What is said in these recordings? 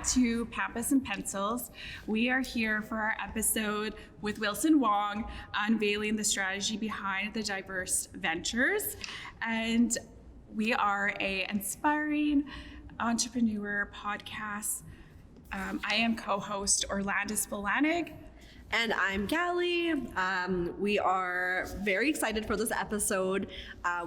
to Pampas and Pencils. We are here for our episode with Wilson Wong, unveiling the strategy behind the diverse ventures. And we are a inspiring entrepreneur podcast. I am co-host Orlandis Volanig. And I'm Gallie. We are very excited for this episode.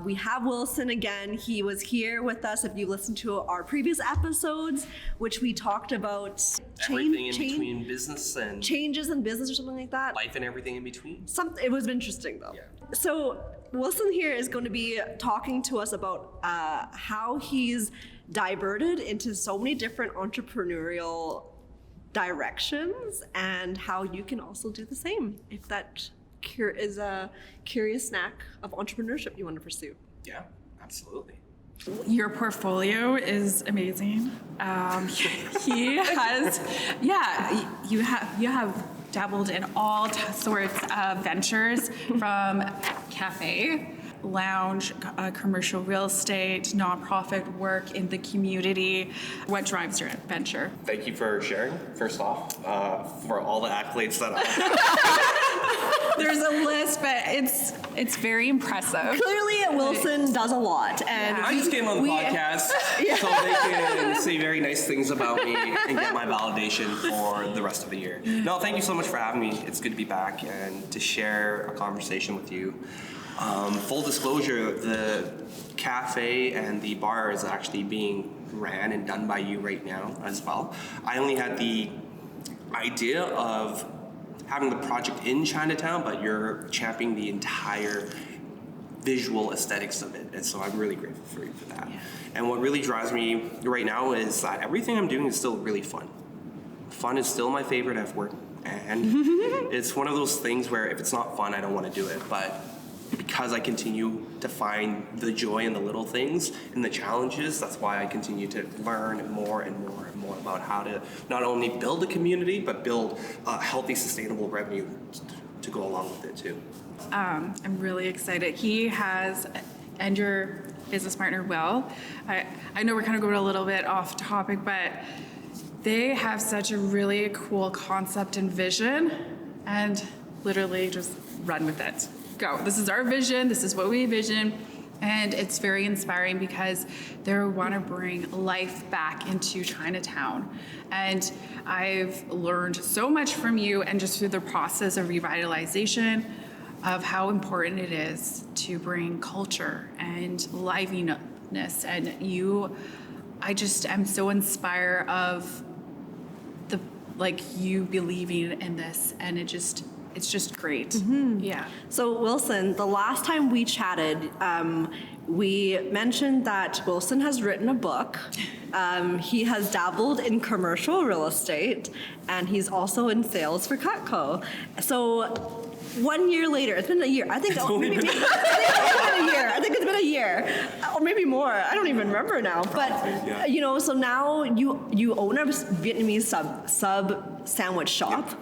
We have Wilson again. He was here with us if you listened to our previous episodes, which we talked about everything in between business and changes in business or something like that. Life and everything in between. It was interesting though. Yeah. So Wilson here is going to be talking to us about how he's diverted into so many different entrepreneurial directions and how you can also do the same if that is a curious snack of entrepreneurship you want to pursue. Yeah, absolutely. Your portfolio is amazing. He has, you have dabbled in all sorts of ventures from cafe, lounge, commercial real estate, nonprofit work in the community. What drives your venture? Thank you for sharing, first off, for all the accolades that I have. There's a list, but it's very impressive. Clearly, Wilson does a lot. And I just came on the podcast so they can say very nice things about me and get my validation for the rest of the year. No, thank you so much for having me. It's good to be back and to share a conversation with you. Full disclosure, the cafe and the bar is actually being ran and done by you right now as well. I only had the idea of having the project in Chinatown, but you're championing the entire visual aesthetics of it. And so I'm really grateful for you for that. Yeah. And what really drives me right now is that everything I'm doing is still really fun. Fun is still my favorite F word. And it's one of those things where if it's not fun, I don't want to do it. But because I continue to find the joy in the little things and the challenges, that's why I continue to learn more and more and more about how to not only build a community, but build a healthy, sustainable revenue to go along with it too. I'm really excited. He has, and your business partner, Will, I know we're kind of going a little bit off topic, but they have such a really cool concept and vision, and literally just run with it. Go. This is our vision. This is what we envision. And it's very inspiring because they want to bring life back into Chinatown. And I've learned so much from you and just through the process of revitalization of how important it is to bring culture and liveliness. And I just am so inspired of you believing in this, and it's just great. Mm-hmm. Yeah. So Wilson, the last time we chatted, we mentioned that Wilson has written a book. He has dabbled in commercial real estate, and he's also in sales for Cutco. So 1 year later, it's been a year. I think it's been a year, or maybe more. I don't even remember now. But so now you own a Vietnamese sub sandwich shop.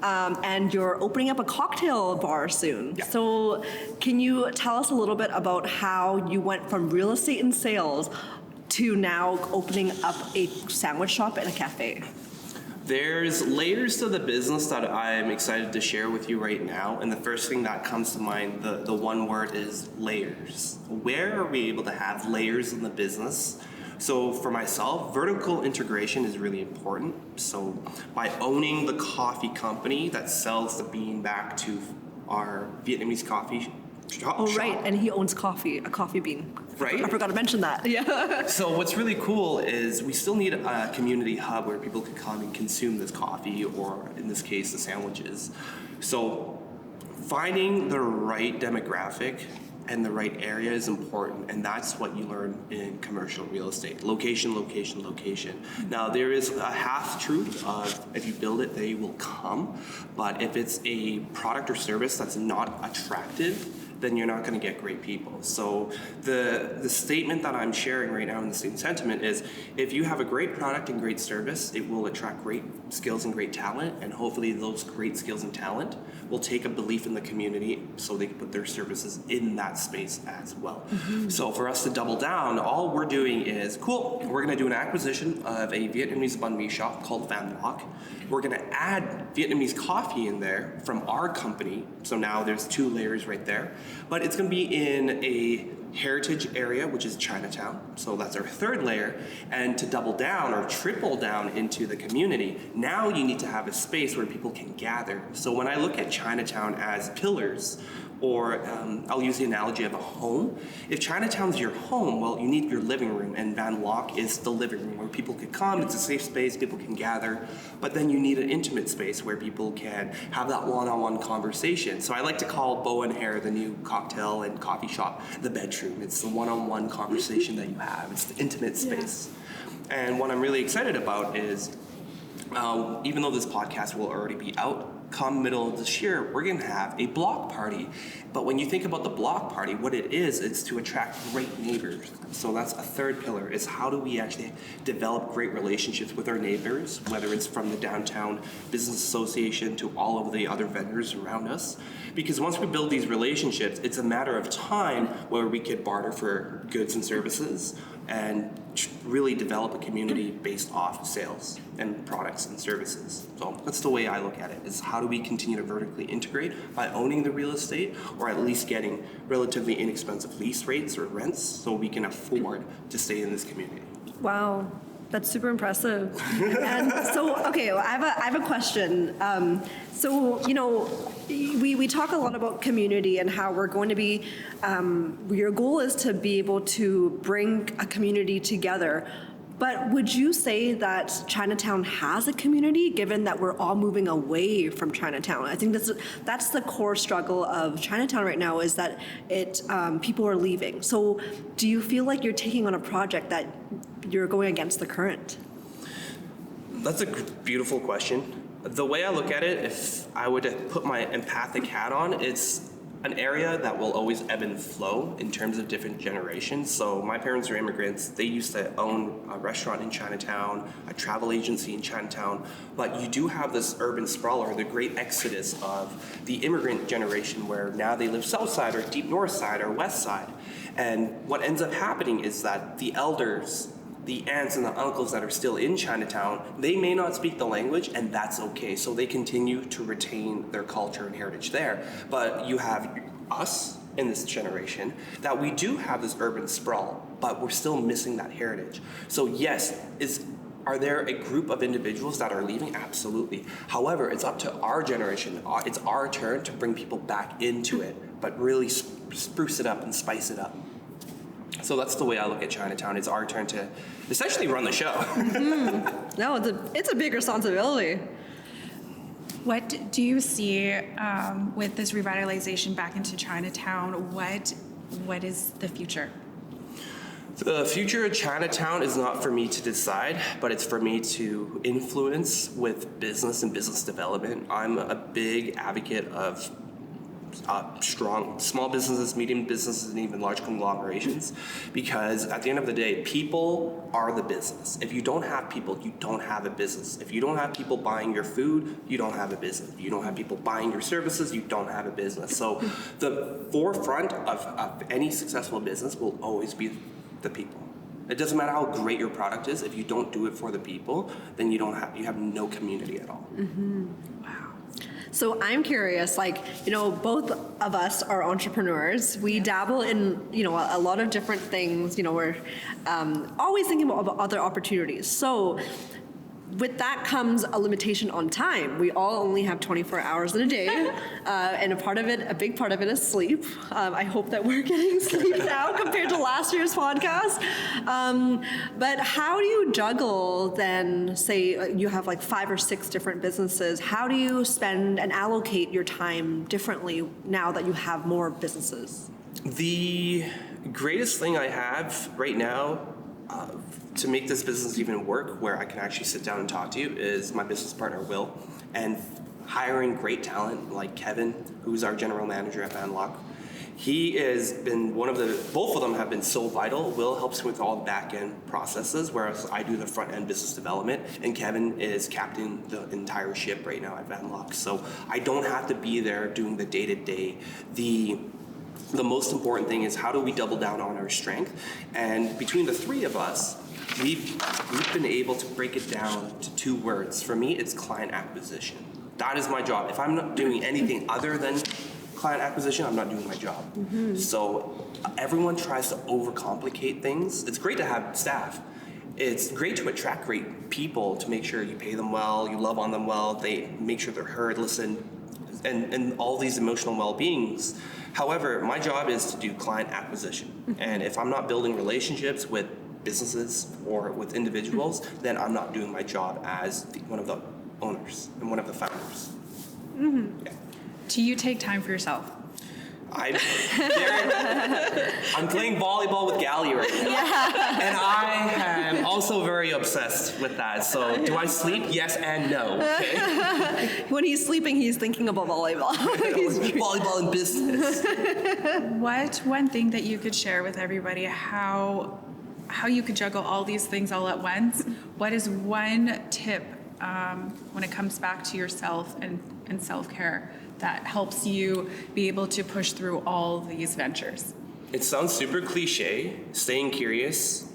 And you're opening up a cocktail bar soon. Yeah. So can you tell us a little bit about how you went from real estate and sales to now opening up a sandwich shop and a cafe? There's layers to the business that I'm excited to share with you right now. And the first thing that comes to mind, the one word is layers. Where are we able to have layers in the business? So for myself, vertical integration is really important. So by owning the coffee company that sells the bean back to our Vietnamese coffee shop. Oh, right. And he owns coffee, a coffee bean. Right. I forgot to mention that. Yeah. So what's really cool is we still need a community hub where people can come and consume this coffee, or in this case, the sandwiches. So finding the right demographic and the right area is important, and that's what you learn in commercial real estate. Location, location, location. Now, there is a half-truth of if you build it, they will come, but if it's a product or service that's not attractive, then you're not going to get great people. So the statement that I'm sharing right now in the same sentiment is, if you have a great product and great service, it will attract great skills and great talent, and hopefully those great skills and talent will take a belief in the community so they can put their services in that space as well. So for us to double down, all we're doing is, cool, we're going to do an acquisition of a Vietnamese banh mi shop called bLoc. We're going to add Vietnamese coffee in there from our company. So now there's 2 layers right there. But it's going to be in a heritage area, which is Chinatown. So that's our 3rd layer. And to double down or triple down into the community, now you need to have a space where people can gather. So when I look at Chinatown as pillars, or I'll use the analogy of a home. If Chinatown's your home, well, you need your living room, and bLoc is the living room where people can come. It's a safe space, people can gather, but then you need an intimate space where people can have that one-on-one conversation. So I like to call Boa Hare, the new cocktail and coffee shop, the bedroom. It's the one-on-one conversation that you have. It's the intimate space. Yeah. And what I'm really excited about is, even though this podcast will already be out, come middle of this year, we're going to have a block party. But when you think about the block party, what it is, it's to attract great neighbors. So that's a 3rd pillar, is how do we actually develop great relationships with our neighbors, whether it's from the downtown business association to all of the other vendors around us. Because once we build these relationships, it's a matter of time where we could barter for goods and services and really develop a community based off sales and products and services. So that's the way I look at it, is how do we continue to vertically integrate by owning the real estate, or at least getting relatively inexpensive lease rates or rents so we can afford to stay in this community. Wow. That's super impressive. And so, okay, I have a question. So, you know, we talk a lot about community and how we're going to be, your goal is to be able to bring a community together. But would you say that Chinatown has a community, given that we're all moving away from Chinatown? I think that's the core struggle of Chinatown right now, is that people are leaving. So do you feel like you're taking on a project that you're going against the current? That's a beautiful question. The way I look at it, if I were to put my empathic hat on, it's an area that will always ebb and flow in terms of different generations. So my parents are immigrants. They used to own a restaurant in Chinatown, a travel agency in Chinatown, but you do have this urban sprawl, or the great exodus of the immigrant generation, where now they live south side or deep north side or west side. And what ends up happening is that the elders, the aunts and the uncles that are still in Chinatown, they may not speak the language, and that's okay. So they continue to retain their culture and heritage there. But you have us in this generation that we do have this urban sprawl, but we're still missing that heritage. So yes, are there a group of individuals that are leaving? Absolutely. However, it's up to our generation. It's our turn to bring people back into it, but really spruce it up and spice it up. So that's the way I look at Chinatown. It's our turn to essentially run the show. No, it's a big responsibility. What do you see with this revitalization back into Chinatown? What is the future? The future of Chinatown is not for me to decide, but it's for me to influence with business and business development. I'm a big advocate of strong small businesses, medium businesses, and even large conglomerations, because at the end of the day, people are the business. If you don't have people, you don't have a business. If you don't have people buying your food, you don't have a business. If you don't have people buying your services, you don't have a business. So the forefront of any successful business will always be the people. It doesn't matter how great your product is. If you don't do it for the people, then you have no community at all. Mm-hmm. Wow. So I'm curious, both of us are entrepreneurs. We dabble in, a lot of different things. We're always thinking about other opportunities. So with that comes a limitation on time. We all only have 24 hours in a day, and a big part of it is sleep. I hope that we're getting sleep now compared to last year's podcast. But how do you juggle then, say you have 5 or 6 different businesses, how do you spend and allocate your time differently now that you have more businesses? The greatest thing I have right now to make this business even work, where I can actually sit down and talk to you, is my business partner, Will, and hiring great talent like Kevin, who's our general manager at bLoc. He has been both of them have been so vital. Will helps with all the back end processes, whereas I do the front end business development, and Kevin is captaining the entire ship right now at bLoc. So I don't have to be there doing the day to day. The most important thing is how do we double down on our strength? And between the three of us, we've been able to break it down to 2 words. For me, it's client acquisition. That is my job. If I'm not doing anything other than client acquisition, I'm not doing my job. So everyone tries to overcomplicate things. It's great to have staff. It's great to attract great people, to make sure you pay them well, you love on them well, they make sure they're heard, listened, and all these emotional well-beings. However, my job is to do client acquisition. And if I'm not building relationships with businesses or with individuals, then I'm not doing my job as one of the owners and one of the founders. Yeah. Do you take time for yourself? I'm playing volleyball with Gally right now. And I am also very obsessed with that. So do I sleep? Yes and no. Okay? When he's sleeping, he's thinking about volleyball. Volleyball and business. What one thing that you could share with everybody how you could juggle all these things all at once? What is one tip when it comes back to yourself and self-care that helps you be able to push through all these ventures? It sounds super cliche. Staying curious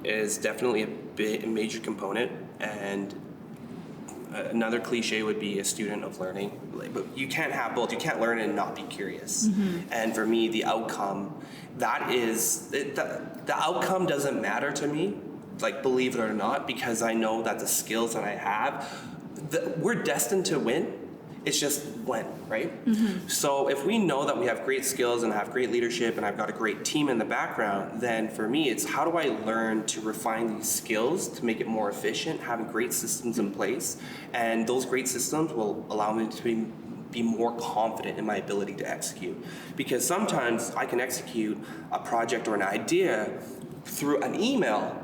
is definitely a major component, and another cliche would be a student of learning. But you can't have both. You can't learn and not be curious. And for me, the outcome, the outcome doesn't matter to me, like, believe it or not, because I know that the skills that I have, we're destined to win. It's just when, right? So if we know that we have great skills and have great leadership and I've got a great team in the background, then for me, it's how do I learn to refine these skills to make it more efficient, having great systems in place. And those great systems will allow me to be more confident in my ability to execute. Because sometimes I can execute a project or an idea through an email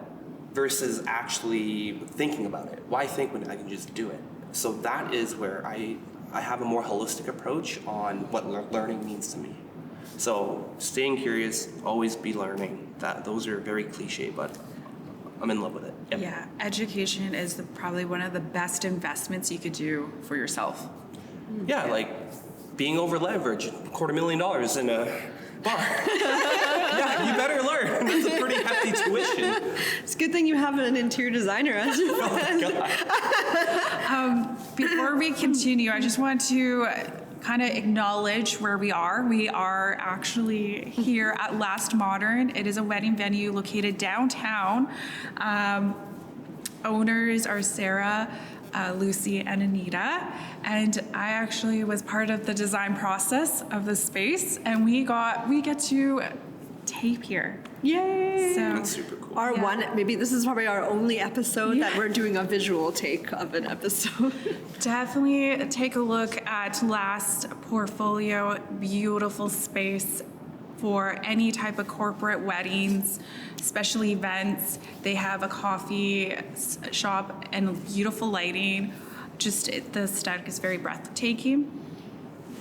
versus actually thinking about it. Why think when I can just do it? So that is where I have a more holistic approach on what learning means to me. So staying curious, always be learning. Those are very cliche, but I'm in love with it. Yep. Yeah, education is probably one of the best investments you could do for yourself. Yeah, like being over leveraged, $250,000 in a bar. Yeah, you better learn. It's a pretty hefty tuition. It's a good thing you have an interior designer as your friend. Before we continue, I just want to kind of acknowledge where we are. We are actually here at Last Modern. It is a wedding venue located downtown. Owners are Sarah, Lucy, and Anita. And I actually was part of the design process of the space, and we get to tape here. Yay! So That's super cool. Maybe this is probably our only episode that we're doing a visual take of an episode. definitely take a look at Last Portfolio. Beautiful space for any type of corporate weddings, special events. They have a coffee shop and beautiful lighting. Just the aesthetic is very breathtaking.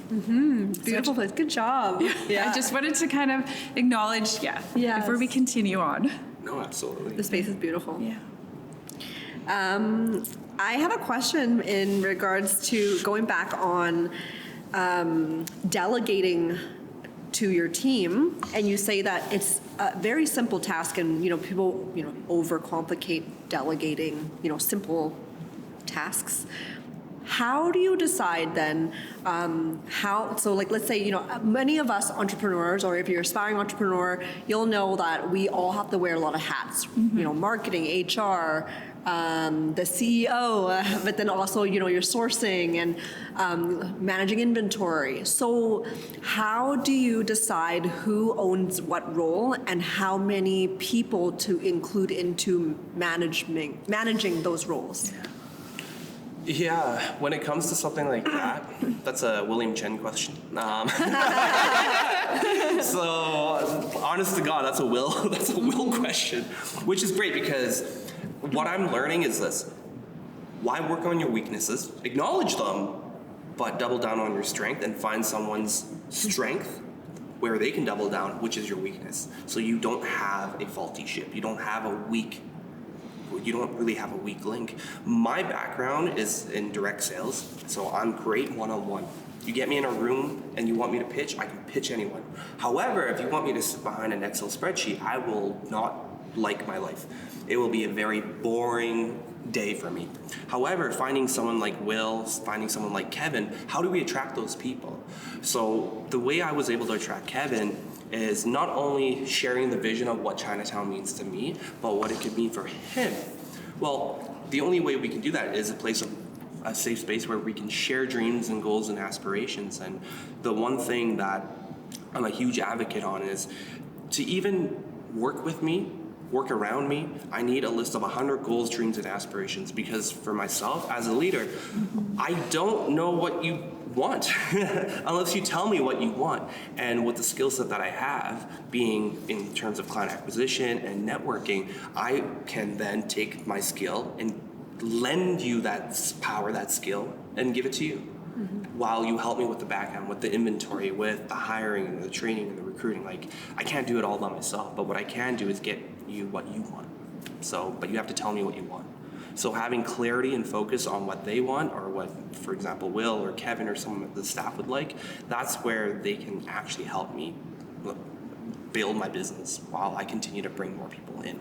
Beautiful place. Good job. Yeah. I just wanted to kind of acknowledge, Yes. before we continue on. No, absolutely. The space is beautiful. Yeah. I have a question in regards to going back on delegating to your team, and you say that it's a very simple task, and people overcomplicate delegating simple tasks. How do you decide then let's say, many of us entrepreneurs, or if you're an aspiring entrepreneur, you'll know that we all have to wear a lot of hats, marketing, HR, the CEO, but then also, your sourcing and managing inventory. So how do you decide who owns what role and how many people to include into managing those roles? Yeah, when it comes to something like that, that's a William Chen question. So, honest to God, that's a Will question, which is great because what I'm learning is this: why work on your weaknesses, acknowledge them, but double down on your strength and find someone's strength where they can double down, which is your weakness. So you don't have a faulty ship. You don't really have a weak link. My background is in direct sales, so I'm great one-on-one. You get me in a room and you want me to pitch, I can pitch anyone. However, if you want me to sit behind an Excel spreadsheet, I will not like my life. It will be a very boring day for me. However, finding someone like Will, finding someone like Kevin, how do we attract those people? So the way I was able to attract Kevin is not only sharing the vision of what Chinatown means to me, but what it could mean for him. Well, the only way we can do that is a safe space where we can share dreams and goals and aspirations. And the one thing that I'm a huge advocate on is to even work with me, work around me, I need a list of 100 goals, dreams, and aspirations, because for myself as a leader, I don't know what you want unless you tell me what you want. And with the skill set that I have, being in terms of client acquisition and networking, I can then take my skill and lend you that power, that skill, and give it to you. While you help me with the back end, with the inventory, with the hiring and the training and the recruiting. Like, I can't do it all by myself, but what I can do is get you what you want. So, but you have to tell me what you want. So having clarity and focus on what they want, or what, for example, Will or Kevin or someone of the staff would like, that's where they can actually help me build my business while I continue to bring more people in.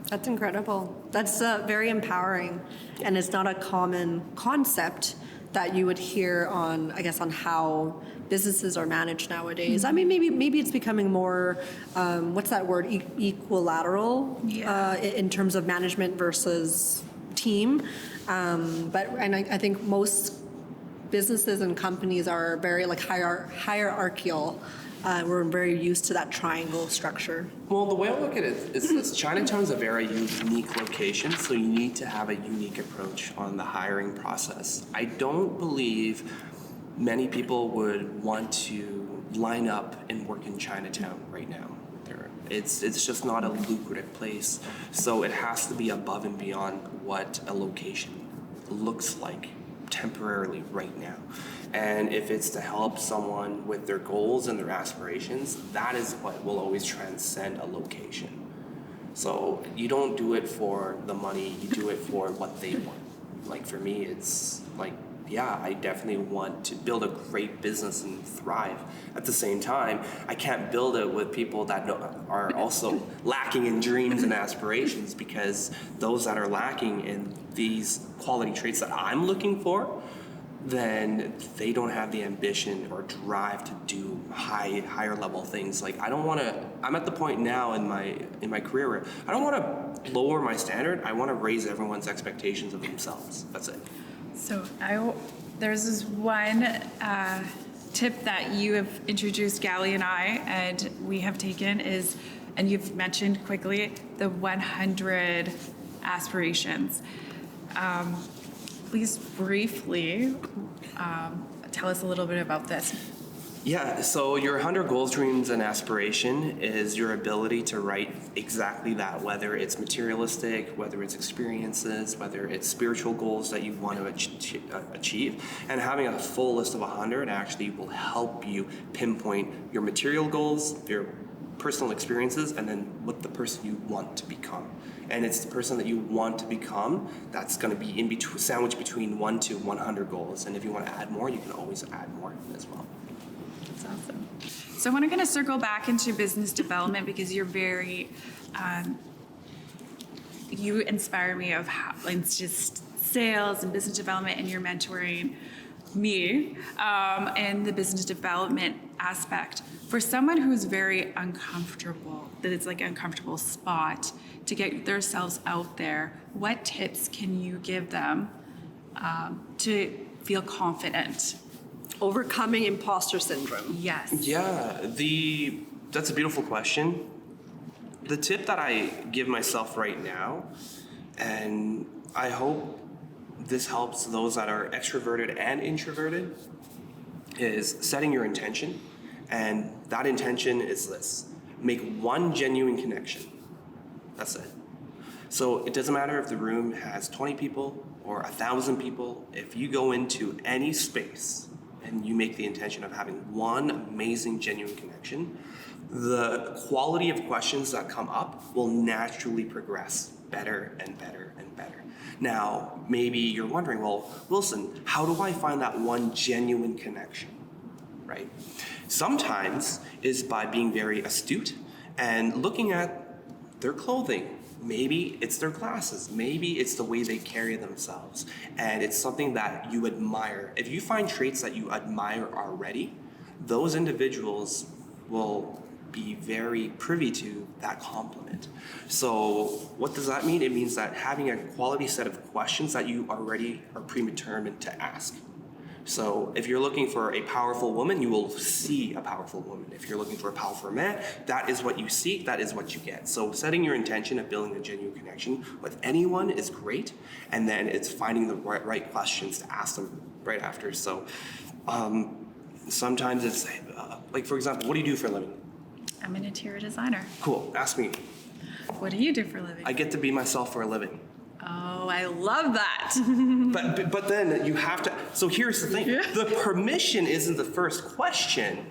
That's incredible. That's very empowering, and it's not a common concept that you would hear on, I guess, on how businesses are managed nowadays. I mean, maybe it's becoming more, what's that word, equilateral, in terms of management versus team. I think most businesses and companies are very like hierarchical. We're very used to that triangle structure. Well, the way I look at it is this: Chinatown is a very unique location, so you need to have a unique approach on the hiring process. I don't believe many people would want to line up and work in Chinatown right now. It's just not a lucrative place, so it has to be above and beyond what a location looks like temporarily right now. And if it's to help someone with their goals and their aspirations, that is what will always transcend a location. So you don't do it for the money, you do it for what they want. Like for me, it's like, yeah, I definitely want to build a great business and thrive. At the same time, I can't build it with people that are also lacking in dreams and aspirations, because those that are lacking in these quality traits that I'm looking for, then they don't have the ambition or drive to do higher level things. Like, I don't want to, I'm at the point now in my career where I don't want to lower my standard. I want to raise everyone's expectations of themselves. That's it. So there's this one tip that you have introduced Gally and I, and we have taken is, and you've mentioned quickly, the 100 aspirations. Please briefly tell us a little bit about this. Yeah, so your 100 goals, dreams, and aspiration is your ability to write exactly that, whether it's materialistic, whether it's experiences, whether it's spiritual goals that you want to achieve. And having a full list of 100 actually will help you pinpoint your material goals, your personal experiences, and then what the person you want to become. And it's the person that you want to become that's going to be in between, sandwiched between 1 to 100 goals. And if you want to add more, you can always add more as well. That's awesome. So I want to kind of circle back into business development, because you're very, you inspire me of how it's just sales and business development, and you're mentoring me in the business development aspect. For someone who's very uncomfortable, that it's like an uncomfortable spot to get themselves out there, what tips can you give them to feel confident? Overcoming imposter syndrome. Yes. Yeah, that's a beautiful question. The tip that I give myself right now, and I hope this helps those that are extroverted and introverted, is setting your intention. And that intention is this: make one genuine connection. That's it. So it doesn't matter if the room has 20 people or 1,000 people. If you go into any space and you make the intention of having one amazing, genuine connection, the quality of questions that come up will naturally progress better and better and better. Now, maybe you're wondering, well, Wilson, how do I find that one genuine connection, right? Sometimes is by being very astute and looking at their clothing. Maybe it's their glasses. Maybe it's the way they carry themselves. And it's something that you admire. If you find traits that you admire already, those individuals will be very privy to that compliment. So what does that mean? It means that having a quality set of questions that you already are predetermined to ask. So if you're looking for a powerful woman, you will see a powerful woman. If you're looking for a powerful man, that is what you seek, that is what you get. So setting your intention of building a genuine connection with anyone is great, and then it's finding the right questions to ask them right after. So sometimes it's, like for example, what do you do for a living? I'm an interior designer. Cool, ask me. What do you do for a living? I get to be myself for a living. Oh, I love that. But then you have to, so here's the thing. The permission isn't the first question.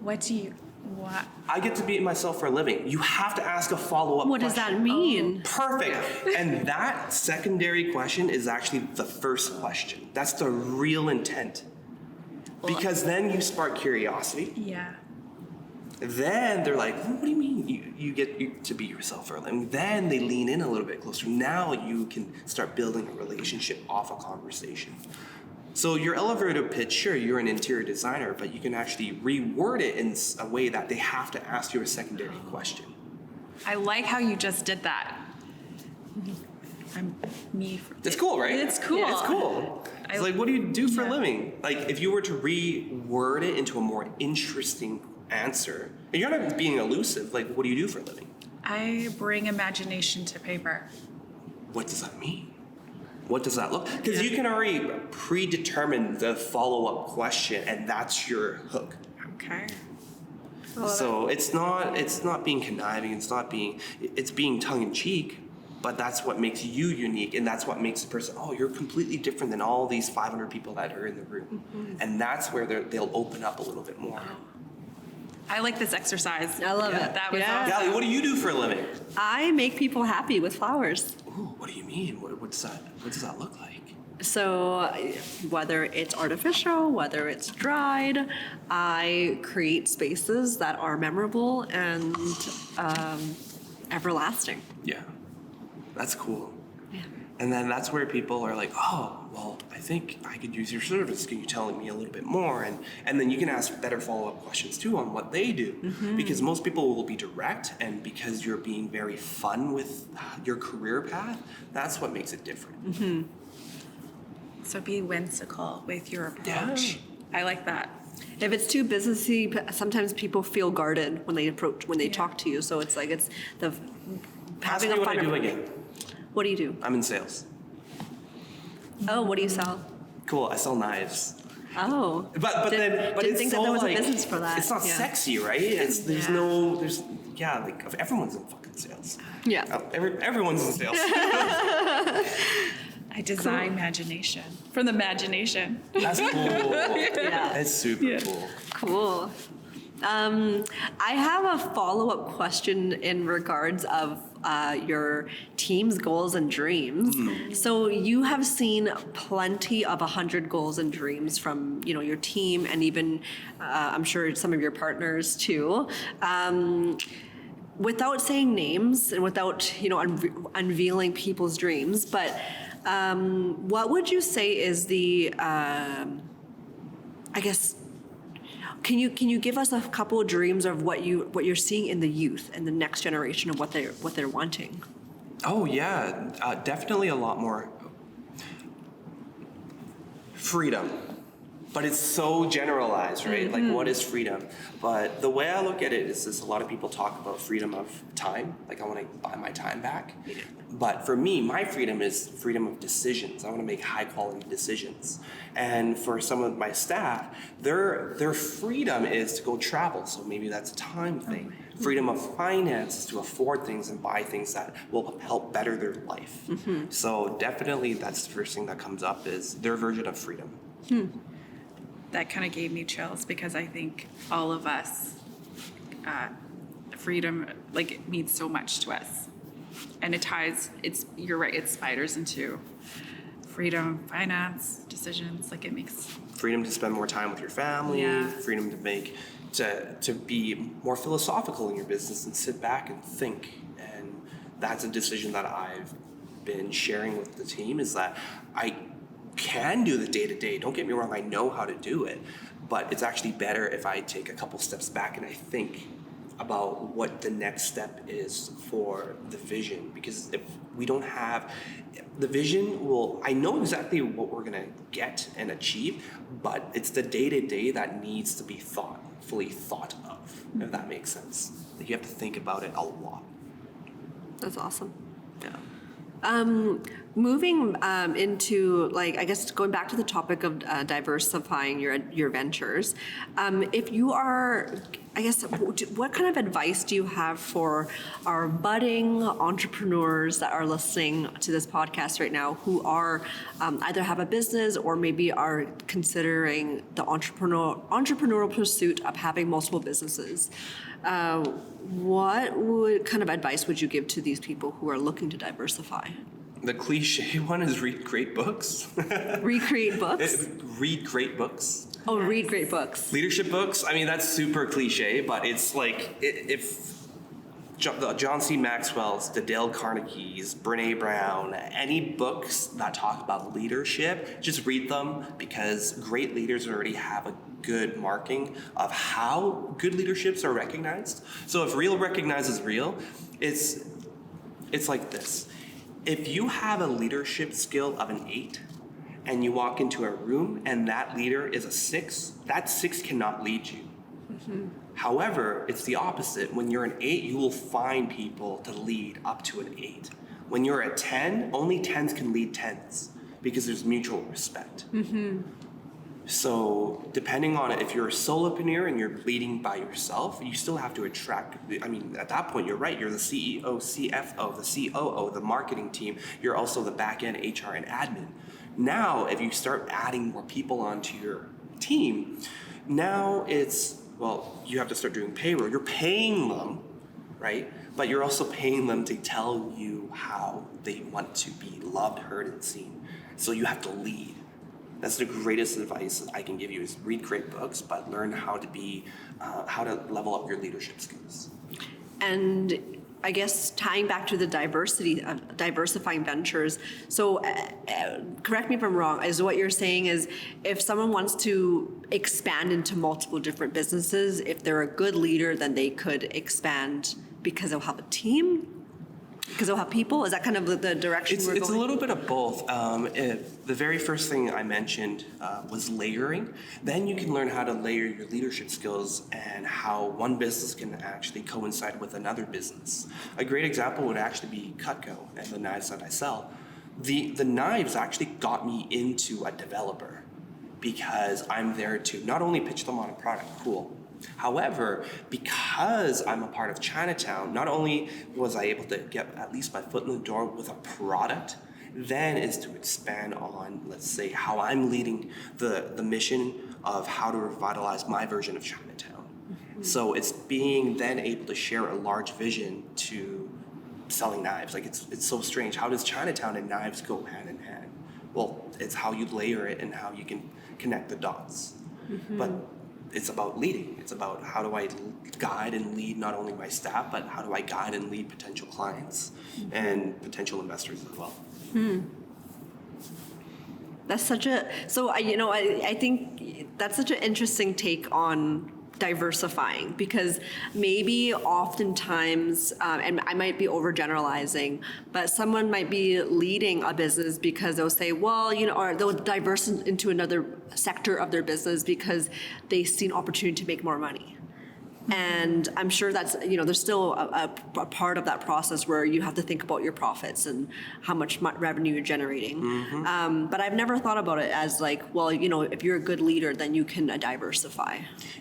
What? I get to be myself for a living. You have to ask a follow-up What question. does that mean? Perfect. And that secondary question is actually the first question. That's the real intent. Because then you spark curiosity. Yeah. Then they're like, what do you mean you get to be yourself for a living? Then they lean in a little bit closer. Now you can start building a relationship off a conversation. So your elevator pitch, sure, you're an interior designer, but you can actually reword it in a way that they have to ask you a secondary question. I like how you just did that. I'm me. It's cool, right? It's cool. Yeah, it's cool. It's like, what do you do for a Yeah. living? Like, if you were to reword it into a more interesting answer, and you're not being elusive, like, what do you do for a living? I bring imagination to paper. What does that mean? What does that look? Because you can already predetermine the follow-up question, and that's your hook. Okay. So it's not being conniving. It's being tongue-in-cheek. But that's what makes you unique, and that's what makes the person, oh, you're completely different than all these 500 people that are in the room. Mm-hmm. And that's where they'll open up a little bit more. I like this exercise. I love it. That was Yeah. awesome. Gally, what do you do for a living? I make people happy with flowers. Ooh, what do you mean? What does that look like? So whether it's artificial, whether it's dried, I create spaces that are memorable and everlasting. Yeah, that's cool. Yeah. And then that's where people are like, oh, well, I think I could use your service. Can you tell me a little bit more? And then you can ask better follow-up questions too on what they do. Mm-hmm. Because most people will be direct, and because you're being very fun with your career path, that's what makes it different. Mm-hmm. So be whimsical with your approach. Yeah. I like that. If it's too businessy, sometimes people feel guarded when they talk to you. So it's like it's the Ask having me a what fun. I do again. What do you do? I'm in sales. Oh, what do you sell? Cool, I sell knives. Oh, But didn't it's think so that there was like, a business for that. It's not Yeah. sexy, right? There's Yeah. like everyone's in fucking sales. Yeah. Everyone's in sales. I design imagination. From the imagination. That's cool. Yeah. That's super cool. Cool. I have a follow-up question in regards of your team's goals and dreams. Mm. So So you have seen plenty of 100 goals and dreams from your team, and even I'm sure some of your partners too. Without saying names and without unveiling people's dreams, but what would you say is the I guess? Can you give us a couple of dreams of what you're seeing in the youth and the next generation of what they're wanting? Oh yeah, definitely a lot more freedom. But it's so generalized, right? Mm-hmm. Like, what is freedom? But the way I look at it is this: a lot of people talk about freedom of time. Like, I want to buy my time back. But for me, my freedom is freedom of decisions. I want to make high quality decisions. And for some of my staff, their freedom is to go travel. So maybe that's a time thing. Freedom of finance is to afford things and buy things that will help better their life. Mm-hmm. So definitely that's the first thing that comes up is their version of freedom. that kind of gave me chills, because I think all of us, freedom, like, it means so much to us. And you're right, it spiders into freedom, finance, decisions, like it makes. Freedom to spend more time with your family, Yeah. freedom to be more philosophical in your business and sit back and think. And that's a decision that I've been sharing with the team, is that I can do the day-to-day. Don't get me wrong, I know how to do it, but it's actually better if I take a couple steps back and I think about what the next step is for the vision. Because if we don't have the vision, I know exactly what we're gonna get and achieve, but it's the day-to-day that needs to be fully thought of, if that makes sense. Like, you have to think about it a lot. That's awesome. Yeah. Moving into, like, I guess going back to the topic of diversifying your ventures, if you are, I guess, what kind of advice do you have for our budding entrepreneurs that are listening to this podcast right now, who are either have a business or maybe are considering the entrepreneurial pursuit of having multiple businesses? What kind of advice would you give to these people who are looking to diversify? The cliche one is read great books. Recreate books? Read great books. Oh, read great books. Leadership books, I mean, that's super cliche, but it's like, if the John C. Maxwell's, the Dale Carnegie's, Brene Brown, any books that talk about leadership, just read them, because great leaders already have a good marking of how good leaderships are recognized. So if real recognizes real, it's like this. If you have a leadership skill of an 8 and you walk into a room and that leader is a 6, that 6 cannot lead you. Mm-hmm. However, it's the opposite. When you're an 8, you will find people to lead up to an 8. When you're a 10, only 10s can lead 10s, because there's mutual respect. Mm-hmm. So depending on it, if you're a solopreneur and you're leading by yourself, you still have to attract, I mean, at that point, you're right. You're the CEO, CFO, the COO, the marketing team. You're also the back end HR and admin. Now, if you start adding more people onto your team, now you have to start doing payroll. You're paying them, right? But you're also paying them to tell you how they want to be loved, heard, and seen. So you have to lead. That's the greatest advice I can give you, is read great books, but learn how to level up your leadership skills. And I guess tying back to the diversifying ventures. So correct me if I'm wrong, is what you're saying is if someone wants to expand into multiple different businesses, if they're a good leader, then they could expand because they'll have a team? Because they'll have people? Is that kind of the direction we're going? It's a little bit of both. The very first thing I mentioned was layering. Then you can learn how to layer your leadership skills and how one business can actually coincide with another business. A great example would actually be Cutco and the knives that I sell. The knives actually got me into a developer, because I'm there to not only pitch them on a product, cool. However, because I'm a part of Chinatown, not only was I able to get at least my foot in the door with a product, then is to expand on, let's say, how I'm leading the mission of how to revitalize my version of Chinatown. Mm-hmm. So it's being then able to share a large vision to selling knives. Like, it's so strange. How does Chinatown and knives go hand in hand? Well, it's how you layer it and how you can connect the dots. Mm-hmm. But it's about leading. It's about how do I guide and lead not only my staff, but how do I guide and lead potential clients and potential investors as well. That's such a, so I think that's such an interesting take on diversifying, because maybe oftentimes, and I might be overgeneralizing, but someone might be leading a business because they'll say, well, or they'll diverse into another sector of their business because they see an opportunity to make more money. And I'm sure that's, there's still a part of that process where you have to think about your profits and how much revenue you're generating. Mm-hmm. But I've never thought about it as like, well, if you're a good leader, then you can diversify.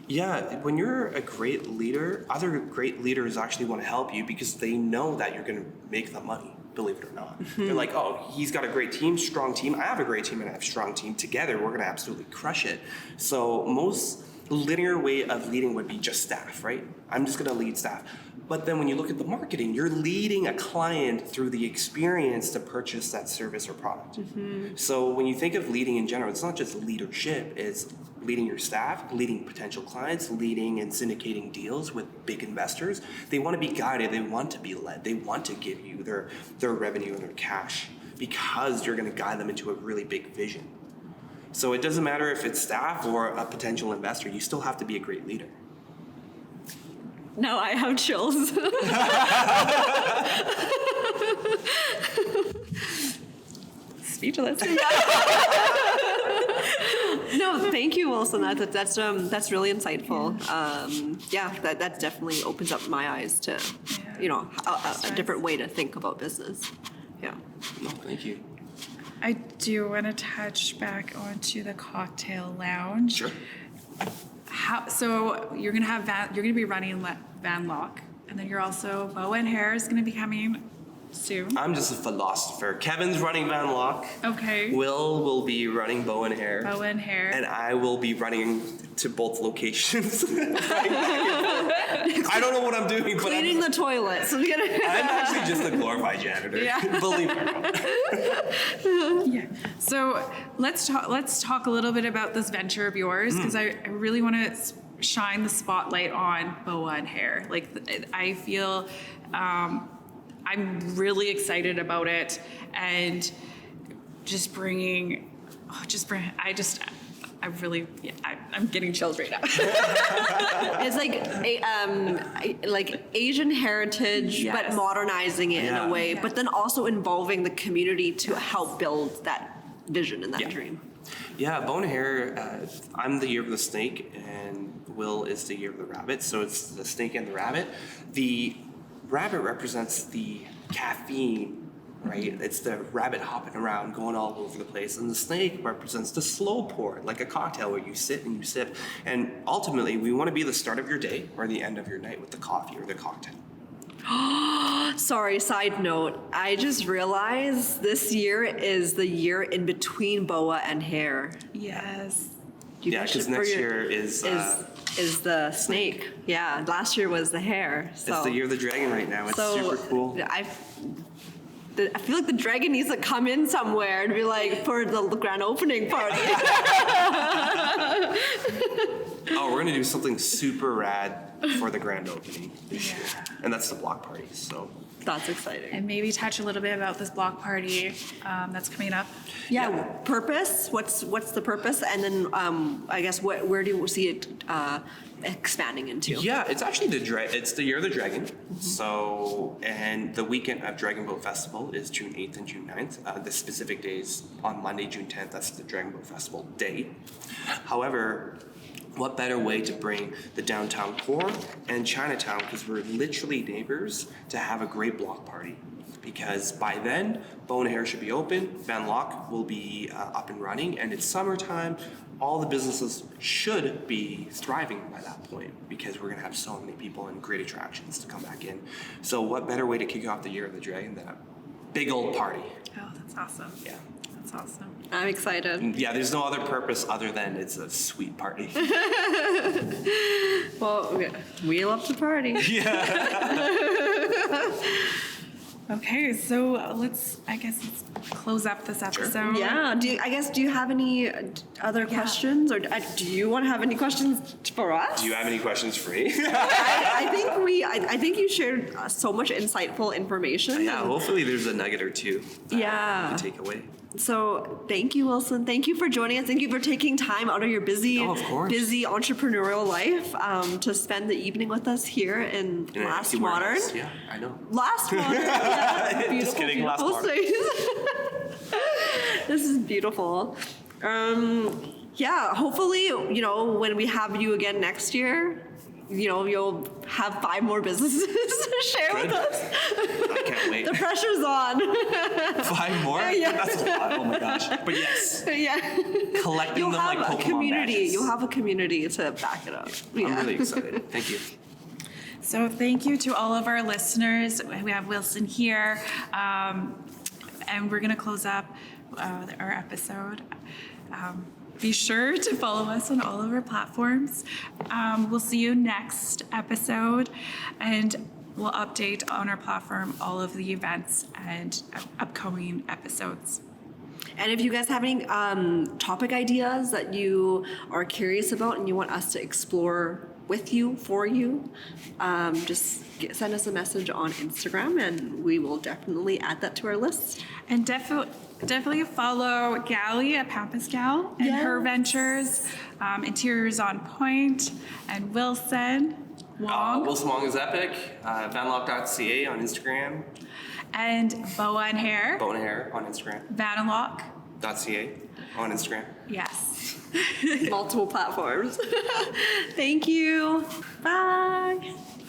Yeah, when you're a great leader, other great leaders actually want to help you because they know that you're going to make the money. believe it or not. They're like, oh, he's got a great team, strong team. I have a great team and I have a strong team. Together, we're going to absolutely crush it. So most linear way of leading would be just staff, right? I'm just going to lead staff. But then when you look at the marketing, you're leading a client through the experience to purchase that service or product. So when you think of leading in general, it's not just leadership, it's leading your staff, leading potential clients, leading and syndicating deals with big investors. They want to be guided, they want to be led, they want to give you their revenue and their cash because you're going to guide them into a really big vision. So it doesn't matter if it's staff or a potential investor, you still have to be a great leader. No, I have chills. Speechless. No, thank you, Wilson. That's really insightful. That definitely opens up my eyes to, a different way to think about business. Yeah. No, thank you. I do want to touch back onto the cocktail lounge. Sure. So you're gonna be running bLoc, and then you're also Boa Hare is gonna be coming soon. I'm just a philosopher. Kevin's running bLoc. Okay. Will be running Boa Hare. Boa Hare. And I will be running to both locations. I don't know what I'm doing, but Cleaning the toilets. I'm actually just a glorified janitor. Yeah. Believe it. Yeah. So let's talk a little bit about this venture of yours, because I really want to shine the spotlight on Boa Hare. Like, I feel I'm really excited about it, and I'm getting chills right now. It's like Asian heritage, Yes. but modernizing it in Yeah. a way, Yeah. but then also involving the community to help build that vision and that dream. Yeah, Boa Hare, I'm the year of the snake, and Will is the year of the rabbit. So it's the snake and the rabbit. The rabbit represents the caffeine, right? It's the rabbit hopping around, going all over the place. And the snake represents the slow pour, like a cocktail where you sit and you sip. And ultimately, we want to be the start of your day or the end of your night with the coffee or the cocktail. Sorry, side note. I just realized this year is the year in between Boa and Hare. Yes. Yeah, because next year is the snake. Yeah, last year was the hare. So it's the year of the dragon right now. It's super cool. I feel like the dragon needs to come in somewhere and be like for the grand opening party. Oh, we're gonna do something super rad for the grand opening this year, and that's the block party. So That's exciting. And maybe touch a little bit about this block party that's coming up. Yeah, purpose. What's the purpose? And then I guess where do you see it expanding into? yeah, it's actually it's the year of the dragon. So, and the weekend of Dragon Boat Festival is June 8th and June 9th. The specific days on Monday, June 10th. That's the Dragon Boat Festival day. However, what better way to bring the downtown core and Chinatown, because we're literally neighbors, to have a great block party. Because by then, Boa Hare should be open, bLoc will be up and running, and it's summertime. All the businesses should be thriving by that point because we're gonna have so many people and great attractions to come back in. So what better way to kick off the Year of the Dragon than a big old party? Oh, that's awesome. Yeah. That's awesome. I'm excited. Yeah, there's no other purpose other than it's a sweet party. Well, we love to party. Okay, so let's close up this episode. Yeah. Do you have any other questions, or do you want to have any questions for us? Do you have any questions for me? I think you shared so much insightful information. Yeah, hopefully there's a nugget or two Yeah. to take away. So thank you, Wilson. Thank you for joining us. Thank you for taking time out of your busy entrepreneurial life to spend the evening with us here in Last Modern. Yeah, I know. Last Modern. Yeah. Beautiful, Just kidding, Last beautiful Modern. space. This is beautiful. Yeah, hopefully, when we have you again next year, you'll have 5 more businesses to share with us. I can't wait. The pressure's on. 5 more? Yeah. That's a lot. Oh my gosh. But yes, Yeah. collecting You'll them like have a Pokemon community. badges. You'll have a community to back it up. Yeah. I'm really excited. Thank you. So thank you to all of our listeners. We have Wilson here, and we're going to close up our episode. Be sure to follow us on all of our platforms. We'll see you next episode, and we'll update on our platform all of the events and upcoming episodes. And if you guys have any topic ideas that you are curious about and you want us to explore with you, for you, just send us a message on Instagram and we will definitely add that to our list. And definitely follow Gally at Pampas Gal and her ventures, Interiors on Point, and Wilson Wong. Wilson Wong is epic. vanloc.ca on Instagram. And Boa Hare. Boa Hare on Instagram. bLoc.ca on Instagram. Yes. Multiple platforms. Thank you. Bye.